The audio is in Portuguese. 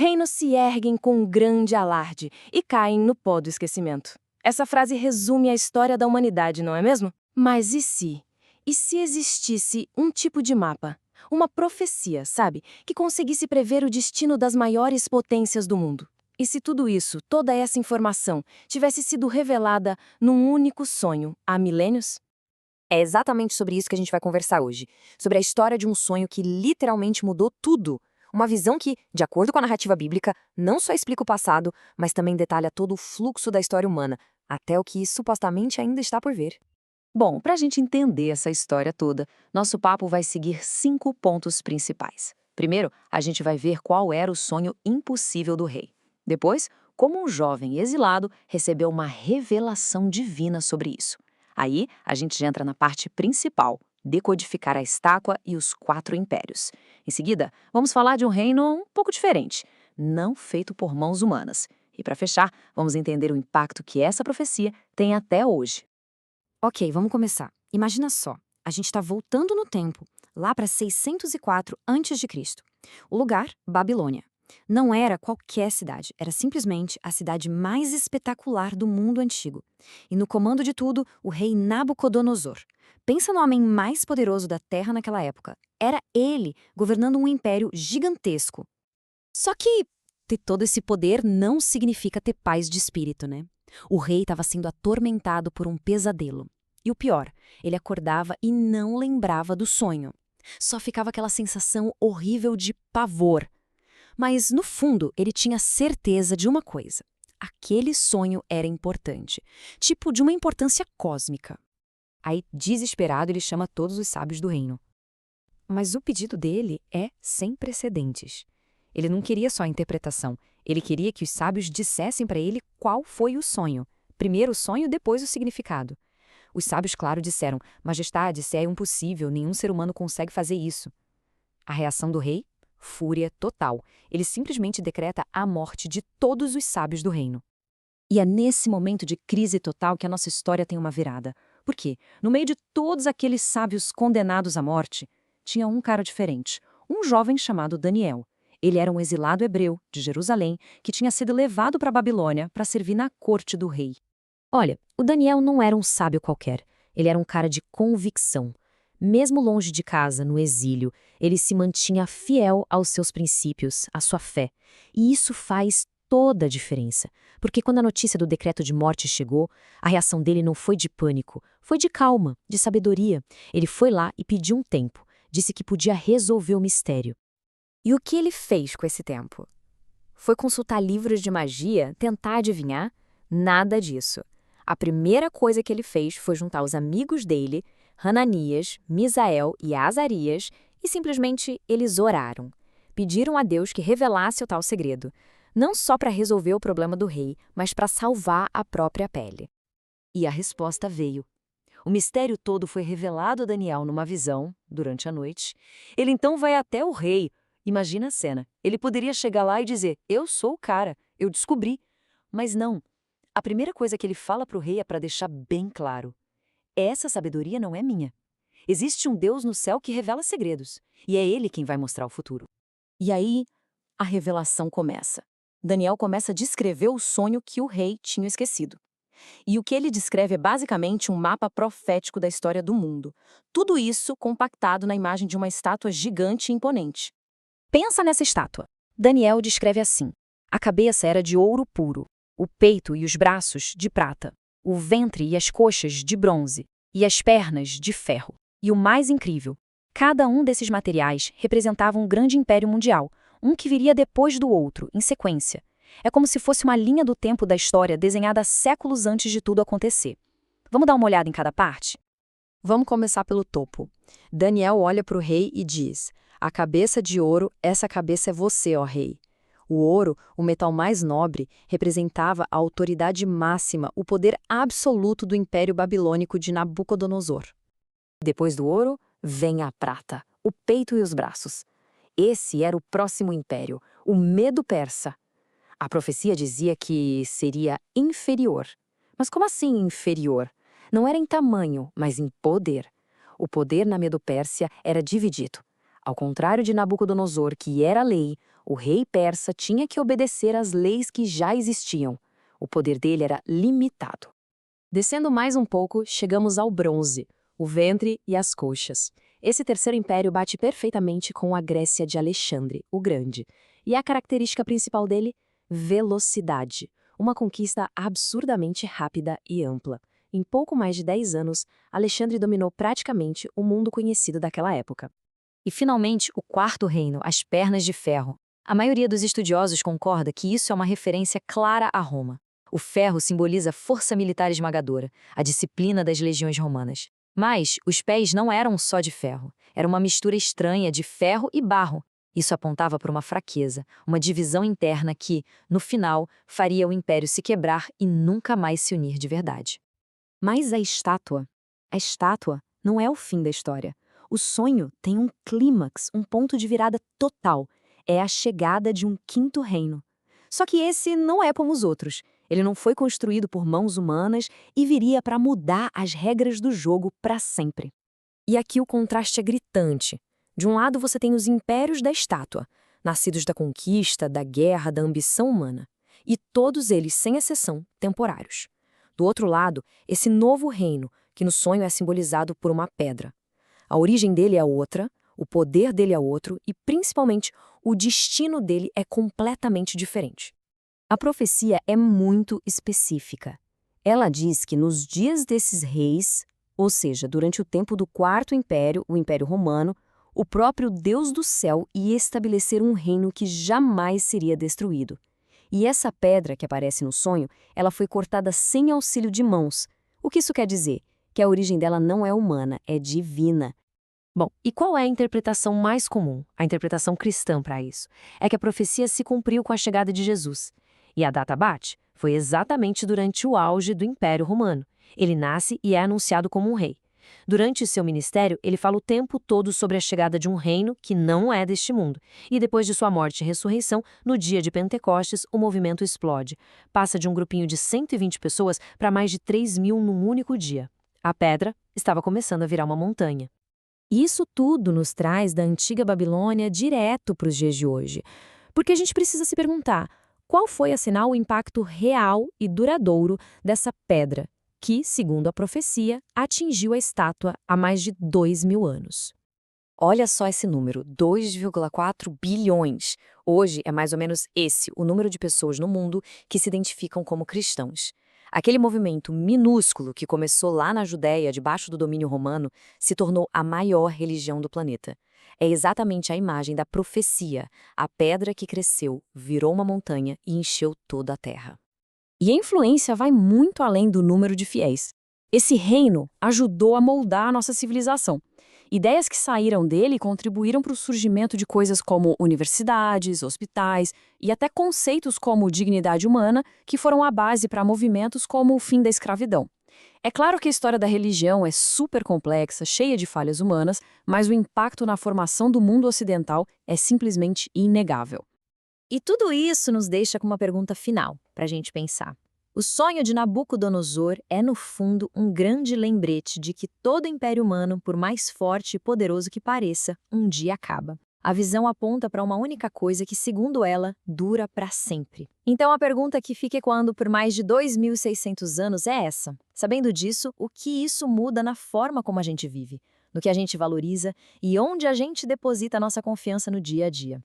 Reinos se erguem com um grande alarde e caem no pó do esquecimento. Essa frase resume a história da humanidade, não é mesmo? Mas e se? E se existisse um tipo de mapa? Uma profecia, sabe? Que conseguisse prever o destino das maiores potências do mundo. E se tudo isso, toda essa informação, tivesse sido revelada num único sonho há milênios? É exatamente sobre isso que a gente vai conversar hoje. Sobre a história de um sonho que literalmente mudou tudo. Uma visão que, de acordo com a narrativa bíblica, não só explica o passado, mas também detalha todo o fluxo da história humana, até o que supostamente ainda está por vir. Bom, para a gente entender essa história toda, nosso papo vai seguir 5 pontos principais. Primeiro, a gente vai ver qual era o sonho impossível do rei. Depois, como um jovem exilado recebeu uma revelação divina sobre isso. Aí, a gente entra na parte principal, decodificar a estátua e os 4 impérios. Em seguida, vamos falar de um reino um pouco diferente, não feito por mãos humanas. E para fechar, vamos entender o impacto que essa profecia tem até hoje. Ok, vamos começar. Imagina só, a gente está voltando no tempo, lá para 604 a.C. O lugar, Babilônia. Não era qualquer cidade, era simplesmente a cidade mais espetacular do mundo antigo. E no comando de tudo, o rei Nabucodonosor. Pensa no homem mais poderoso da Terra naquela época. Era ele governando um império gigantesco. Só que ter todo esse poder não significa ter paz de espírito, né? O rei estava sendo atormentado por um pesadelo. E o pior, ele acordava e não lembrava do sonho. Só ficava aquela sensação horrível de pavor. Mas, no fundo, ele tinha certeza de uma coisa. Aquele sonho era importante. Tipo, de uma importância cósmica. Aí, desesperado, ele chama todos os sábios do reino. Mas o pedido dele é sem precedentes. Ele não queria só a interpretação. Ele queria que os sábios dissessem para ele qual foi o sonho. Primeiro o sonho, depois o significado. Os sábios, claro, disseram: Majestade, se é impossível, nenhum ser humano consegue fazer isso. A reação do rei? Fúria total. Ele simplesmente decreta a morte de todos os sábios do reino. E é nesse momento de crise total que a nossa história tem uma virada. Por quê? No meio de todos aqueles sábios condenados à morte, tinha um cara diferente, um jovem chamado Daniel. Ele era um exilado hebreu de Jerusalém que tinha sido levado para a Babilônia para servir na corte do rei. Olha, o Daniel não era um sábio qualquer. Ele era um cara de convicção. Mesmo longe de casa, no exílio, ele se mantinha fiel aos seus princípios, à sua fé. E isso faz toda a diferença. Porque quando a notícia do decreto de morte chegou, a reação dele não foi de pânico, foi de calma, de sabedoria. Ele foi lá e pediu um tempo. Disse que podia resolver o mistério. E o que ele fez com esse tempo? Foi consultar livros de magia, tentar adivinhar? Nada disso. A primeira coisa que ele fez foi juntar os amigos dele, Hananias, Misael e Azarias, e simplesmente eles oraram. Pediram a Deus que revelasse o tal segredo, não só para resolver o problema do rei, mas para salvar a própria pele. E a resposta veio. O mistério todo foi revelado a Daniel numa visão, durante a noite. Ele então vai até o rei. Imagina a cena. Ele poderia chegar lá e dizer: eu sou o cara, eu descobri. Mas não. A primeira coisa que ele fala para o rei é para deixar bem claro: essa sabedoria não é minha. Existe um Deus no céu que revela segredos, e é ele quem vai mostrar o futuro. E aí, a revelação começa. Daniel começa a descrever o sonho que o rei tinha esquecido. E o que ele descreve é basicamente um mapa profético da história do mundo. Tudo isso compactado na imagem de uma estátua gigante e imponente. Pensa nessa estátua. Daniel descreve assim: a cabeça era de ouro puro, o peito e os braços de prata, o ventre e as coxas de bronze, e as pernas de ferro. E o mais incrível, cada um desses materiais representava um grande império mundial, um que viria depois do outro, em sequência. É como se fosse uma linha do tempo da história desenhada séculos antes de tudo acontecer. Vamos dar uma olhada em cada parte? Vamos começar pelo topo. Daniel olha para o rei e diz: a cabeça de ouro, essa cabeça é você, ó rei. O ouro, o metal mais nobre, representava a autoridade máxima, o poder absoluto do Império Babilônico de Nabucodonosor. Depois do ouro, vem a prata, o peito e os braços. Esse era o próximo império, o Medo-Persa. A profecia dizia que seria inferior. Mas como assim inferior? Não era em tamanho, mas em poder. O poder na Medo-Pérsia era dividido. Ao contrário de Nabucodonosor, que era lei, O rei persa tinha que obedecer às leis que já existiam. O poder dele era limitado. Descendo mais um pouco, chegamos ao bronze, o ventre e as coxas. Esse terceiro império bate perfeitamente com a Grécia de Alexandre, o Grande. E a característica principal dele? Velocidade. Uma conquista absurdamente rápida e ampla. Em pouco mais de 10 anos, Alexandre dominou praticamente o mundo conhecido daquela época. E, finalmente, o quarto reino, as pernas de ferro. A maioria dos estudiosos concorda que isso é uma referência clara a Roma. O ferro simboliza a força militar esmagadora, a disciplina das legiões romanas. Mas os pés não eram só de ferro. Era uma mistura estranha de ferro e barro. Isso apontava para uma fraqueza, uma divisão interna que, no final, faria o império se quebrar e nunca mais se unir de verdade. Mas a estátua não é o fim da história. O sonho tem um clímax, um ponto de virada total. É a chegada de um quinto reino. Só que esse não é como os outros. Ele não foi construído por mãos humanas e viria para mudar as regras do jogo para sempre. E aqui o contraste é gritante. De um lado você tem os impérios da estátua, nascidos da conquista, da guerra, da ambição humana. E todos eles, sem exceção, temporários. Do outro lado, esse novo reino, que no sonho é simbolizado por uma pedra. A origem dele é outra, o poder dele é outro e, principalmente, o destino dele é completamente diferente. A profecia é muito específica. Ela diz que nos dias desses reis, ou seja, durante o tempo do Quarto Império, o Império Romano, o próprio Deus do céu ia estabelecer um reino que jamais seria destruído. E essa pedra que aparece no sonho, ela foi cortada sem auxílio de mãos. O que isso quer dizer? Que a origem dela não é humana, é divina. Bom, e qual é a interpretação mais comum, a interpretação cristã para isso? É que a profecia se cumpriu com a chegada de Jesus. E a data bate? Foi exatamente durante o auge do Império Romano. Ele nasce e é anunciado como um rei. Durante seu ministério, ele fala o tempo todo sobre a chegada de um reino que não é deste mundo. E depois de sua morte e ressurreição, no dia de Pentecostes, o movimento explode. Passa de um grupinho de 120 pessoas para mais de 3.000 num único dia. A pedra estava começando a virar uma montanha. Isso tudo nos traz da antiga Babilônia direto para os dias de hoje. Porque a gente precisa se perguntar, qual foi, afinal, o impacto real e duradouro dessa pedra, que, segundo a profecia, atingiu a estátua há mais de 2.000 anos? Olha só esse número, 2,4 bilhões. Hoje é mais ou menos esse o número de pessoas no mundo que se identificam como cristãos. Aquele movimento minúsculo que começou lá na Judéia, debaixo do domínio romano, se tornou a maior religião do planeta. É exatamente a imagem da profecia, a pedra que cresceu, virou uma montanha e encheu toda a terra. E a influência vai muito além do número de fiéis. Esse reino ajudou a moldar a nossa civilização. Ideias que saíram dele contribuíram para o surgimento de coisas como universidades, hospitais e até conceitos como dignidade humana, que foram a base para movimentos como o fim da escravidão. É claro que a história da religião é super complexa, cheia de falhas humanas, mas o impacto na formação do mundo ocidental é simplesmente inegável. E tudo isso nos deixa com uma pergunta final para a gente pensar. O sonho de Nabucodonosor é, no fundo, um grande lembrete de que todo império humano, por mais forte e poderoso que pareça, um dia acaba. A visão aponta para uma única coisa que, segundo ela, dura para sempre. Então a pergunta que fica ecoando por mais de 2.600 anos é essa. Sabendo disso, o que isso muda na forma como a gente vive, no que a gente valoriza e onde a gente deposita a nossa confiança no dia a dia?